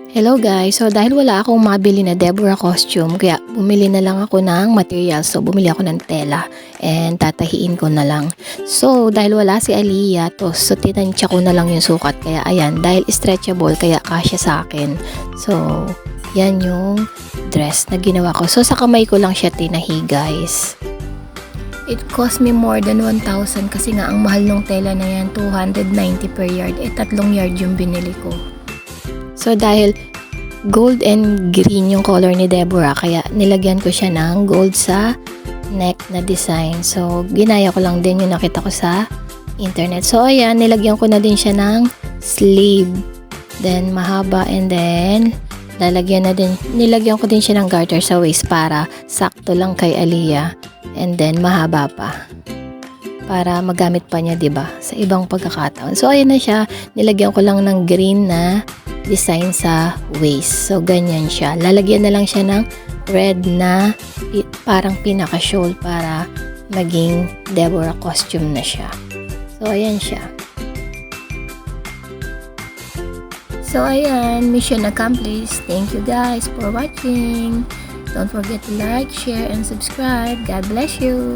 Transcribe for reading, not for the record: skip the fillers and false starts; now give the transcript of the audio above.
Hello guys, so dahil wala akong mabili na Deborah costume, kaya bumili na lang ako ng material. So bumili ako ng tela and tatahiin ko na lang. So dahil wala si Aliyah, so tinansya ko na lang yung sukat. Kaya ayan, dahil stretchable, kaya kasya sa akin. So yan yung dress na ginawa ko. So sa kamay ko lang siya tinahi guys. It cost me more than 1,000 kasi nga ang mahal ng tela na yan, 290 per yard. Tatlong yard yung binili ko. So dahil gold and green yung color ni Deborah, kaya nilagyan ko siya ng gold sa neck na design. So ginaya ko lang din yung nakita ko sa internet. So ayan, nilagyan ko na din siya ng sleeve. Then mahaba, and then nilagyan ko din siya ng garter sa waist para sakto lang kay Aliyah. And then mahaba pa para magamit pa niya, 'di ba? Sa ibang pagkakataon. So ayan na siya, nilagyan ko lang ng green na design sa waist. So ganyan siya. Lalagyan na lang siya ng red na parang pinaka-shawl para maging Deborah costume na siya. So ayan siya. So ayan, mission accomplished. Thank you guys for watching. Don't forget to like, share, and subscribe. God bless you.